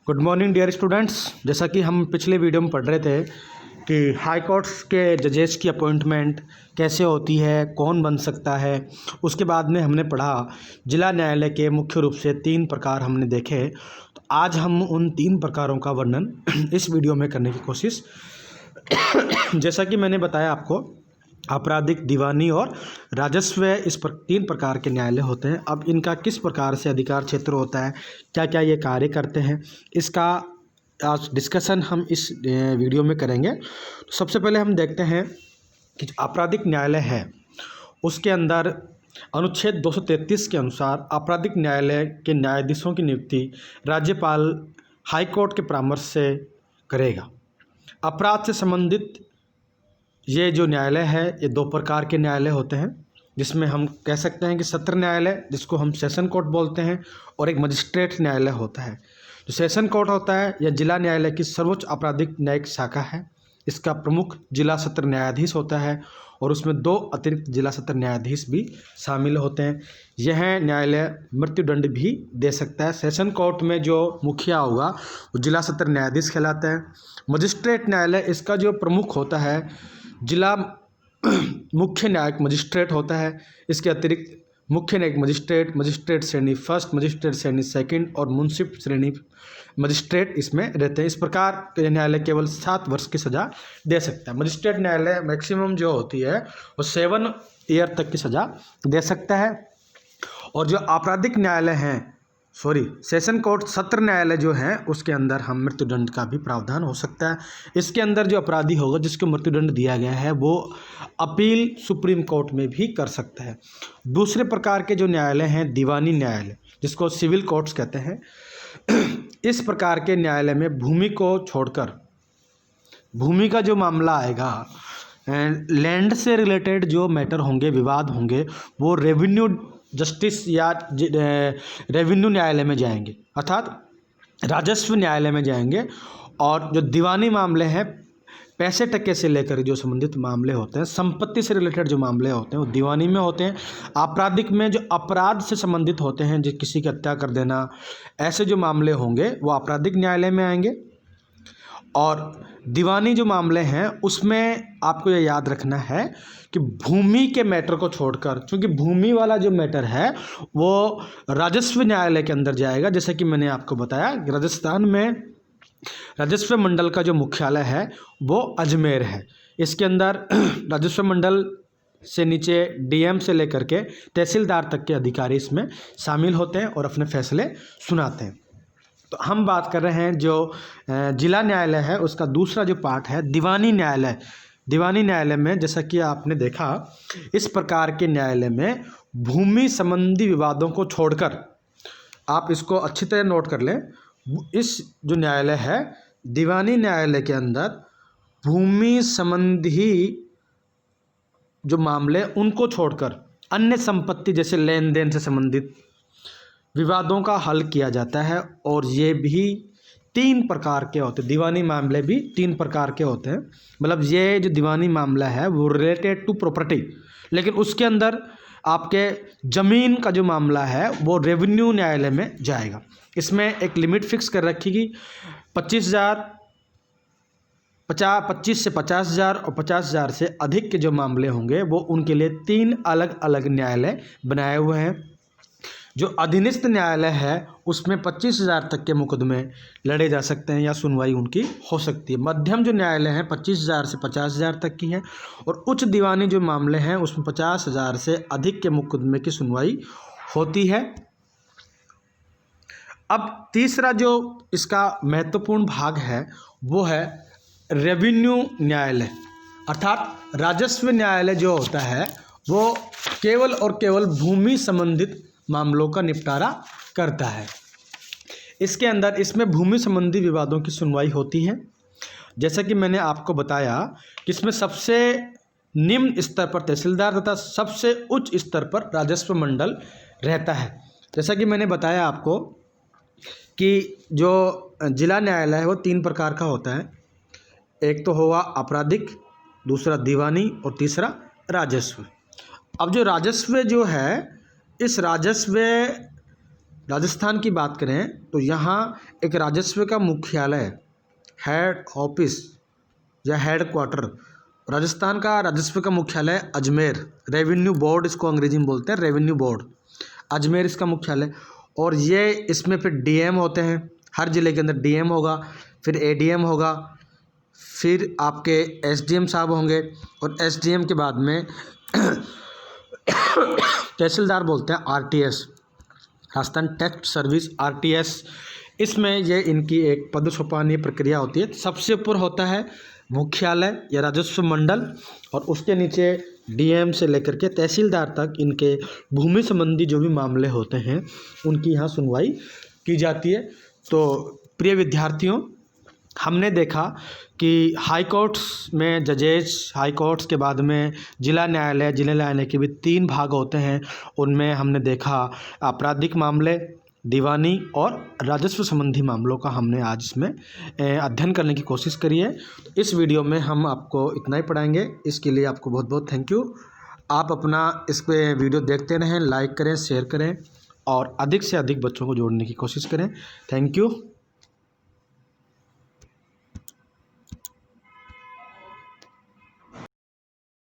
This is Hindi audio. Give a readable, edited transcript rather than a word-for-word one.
Good morning dear students. जैसा कि हम पिछले वीडियो में पढ़ रहे थे कि हाई कोर्ट्स के जजेस की अपॉइंटमेंट कैसे होती है, कौन बन सकता है। उसके बाद में हमने पढ़ा जिला न्यायालय के मुख्य रूप से 3 प्रकार हमने देखे। तो आज हम उन 3 प्रकारों का वर्णन इस वीडियो में करने की कोशिश जैसा कि मैंने बताया आपको, आपराधिक, दीवानी और राजस्व इस 3 प्रकार के न्यायालय होते हैं। अब इनका किस प्रकार से अधिकार क्षेत्र होता है, क्या क्या ये कार्य करते हैं, इसका आज डिस्कशन हम इस वीडियो में करेंगे। तो सबसे पहले हम देखते हैं कि जो आपराधिक न्यायालय है उसके अंदर अनुच्छेद 233 के अनुसार आपराधिक न्यायालय के न्यायाधीशों की नियुक्ति राज्यपाल हाईकोर्ट के परामर्श से करेगा। अपराध से संबंधित ये जो न्यायालय है ये 2 प्रकार के न्यायालय होते हैं, जिसमें हम कह सकते हैं कि सत्र न्यायालय जिसको हम सेशन कोर्ट बोलते हैं और एक मजिस्ट्रेट न्यायालय होता है। जो सेशन कोर्ट होता है यह जिला न्यायालय की सर्वोच्च आपराधिक न्यायिक शाखा है। इसका प्रमुख जिला सत्र न्यायाधीश होता है और उसमें 2 अतिरिक्त जिला सत्र न्यायाधीश भी शामिल होते हैं। यह न्यायालय मृत्युदंड भी दे सकता है। सेशन कोर्ट में जो मुखिया होगा वो जिला सत्र न्यायाधीश कहलाता है। मजिस्ट्रेट न्यायालय इसका जो प्रमुख होता है जिला मुख्य न्यायिक मजिस्ट्रेट होता है। इसके अतिरिक्त मुख्य न्यायिक मजिस्ट्रेट, मजिस्ट्रेट श्रेणी फर्स्ट, मजिस्ट्रेट श्रेणी सेकंड और मुंसिफ श्रेणी मजिस्ट्रेट इसमें रहते हैं। इस प्रकार यह न्यायालय केवल 7 वर्ष की सज़ा दे सकता है। मजिस्ट्रेट न्यायालय मैक्सिमम जो होती है वो 7 ईयर तक की सज़ा दे सकता है। और जो आपराधिक न्यायालय हैं सेशन कोर्ट सत्र न्यायालय जो है उसके अंदर हम मृत्युदंड का भी प्रावधान हो सकता है। इसके अंदर जो अपराधी होगा जिसको मृत्युदंड दिया गया है वो अपील सुप्रीम कोर्ट में भी कर सकता है। दूसरे प्रकार के जो न्यायालय हैं दीवानी न्यायालय जिसको सिविल कोर्ट्स कहते हैं। इस प्रकार के न्यायालय में भूमि को छोड़कर भूमि का जो मामला आएगा, लैंड से रिलेटेड जो मैटर होंगे, विवाद होंगे, वो रेवेन्यू जस्टिस या रेवेन्यू न्यायालय में जाएंगे, अर्थात राजस्व न्यायालय में जाएंगे। और जो दीवानी मामले हैं, पैसे टके से लेकर जो संबंधित मामले होते हैं, संपत्ति से रिलेटेड जो मामले होते हैं वो दीवानी में होते हैं। आपराधिक में जो अपराध से संबंधित होते हैं, जो किसी की हत्या कर देना, ऐसे जो मामले होंगे वो आपराधिक न्यायालय में आएंगे। और दीवानी जो मामले हैं उसमें आपको ये याद रखना है कि भूमि के मैटर को छोड़कर, क्योंकि भूमि वाला जो मैटर है वो राजस्व न्यायालय के अंदर जाएगा। जैसे कि मैंने आपको बताया राजस्थान में राजस्व मंडल का जो मुख्यालय है वो अजमेर है। इसके अंदर राजस्व मंडल से नीचे डीएम से लेकर के तहसीलदार तक के अधिकारी इसमें शामिल होते हैं और अपने फैसले सुनाते हैं। तो हम बात कर रहे हैं जो जिला न्यायालय है उसका दूसरा जो पार्ट है दीवानी न्यायालय। दीवानी न्यायालय में जैसा कि आपने देखा, इस प्रकार के न्यायालय में भूमि संबंधी विवादों को छोड़कर, आप इसको अच्छी तरह नोट कर लें, इस जो न्यायालय है दीवानी न्यायालय के अंदर भूमि संबंधी जो मामले उनको छोड़कर अन्य संपत्ति जैसे लेन देन से संबंधित विवादों का हल किया जाता है। और ये भी 3 प्रकार के होते हैं। दीवानी मामले भी 3 प्रकार के होते हैं। मतलब ये जो दीवानी मामला है वो रिलेटेड टू प्रॉपर्टी, लेकिन उसके अंदर आपके ज़मीन का जो मामला है वो रेवेन्यू न्यायालय में जाएगा। इसमें एक लिमिट फिक्स कर रखी 25 से 50,000 और 50,000 से अधिक के जो मामले होंगे वो उनके लिए 3 अलग अलग न्यायालय बनाए हुए हैं। जो अधीनस्थ न्यायालय है उसमें 25,000 तक के मुकदमे लड़े जा सकते हैं या सुनवाई उनकी हो सकती है। मध्यम जो न्यायालय है 25,000 से 50,000 तक की है। और उच्च दीवानी जो मामले हैं उसमें 50,000 से अधिक के मुकदमे की सुनवाई होती है। अब तीसरा जो इसका महत्वपूर्ण भाग है वो है रेवेन्यू न्यायालय, अर्थात राजस्व न्यायालय जो होता है वो केवल और केवल भूमि संबंधित मामलों का निपटारा करता है। इसके अंदर इसमें भूमि संबंधी विवादों की सुनवाई होती है। जैसा कि मैंने आपको बताया कि इसमें सबसे निम्न स्तर पर तहसीलदार तथा सबसे उच्च स्तर पर राजस्व मंडल रहता है। जैसा कि मैंने बताया आपको कि जो जिला न्यायालय है वो 3 प्रकार का होता है। एक तो हुआ आपराधिक, दूसरा दीवानी और तीसरा राजस्व। अब जो राजस्व जो है, इस राजस्व राजस्थान की बात करें तो यहाँ एक राजस्व का मुख्यालय, हेड ऑफिस या हेड क्वार्टर, राजस्थान का राजस्व का मुख्यालय अजमेर, रेवेन्यू बोर्ड इसको अंग्रेजी में बोलते हैं, रेवेन्यू बोर्ड, अजमेर इसका मुख्यालय। और ये इसमें फिर डीएम होते हैं, हर ज़िले के अंदर डीएम होगा, फिर एडीएम होगा, फिर आपके एसडीएम साहब होंगे, और एसडीएम के बाद में तहसीलदार बोलते हैं RTS, Rajasthan tax service, RTS. इसमें ये इनकी एक पदसोपानी प्रक्रिया होती है। सबसे ऊपर होता है मुख्यालय या राजस्व मंडल, और उसके नीचे डीएम से लेकर के तहसीलदार तक इनके भूमि संबंधी जो भी मामले होते हैं उनकी यहाँ सुनवाई की जाती है। तो प्रिय विद्यार्थियों, हमने देखा कि हाई कोर्ट्स में जजेस, हाई कोर्ट्स के बाद में जिला न्यायालय के भी 3 भाग होते हैं। उनमें हमने देखा आपराधिक मामले, दीवानी और राजस्व संबंधी मामलों का हमने आज इसमें अध्ययन करने की कोशिश करी है। इस वीडियो में हम आपको इतना ही पढ़ाएंगे। इसके लिए आपको बहुत बहुत थैंक यू। आप अपना इस पे वीडियो देखते रहें, लाइक करें, शेयर करें और अधिक से अधिक बच्चों को जोड़ने की कोशिश करें। Thank you.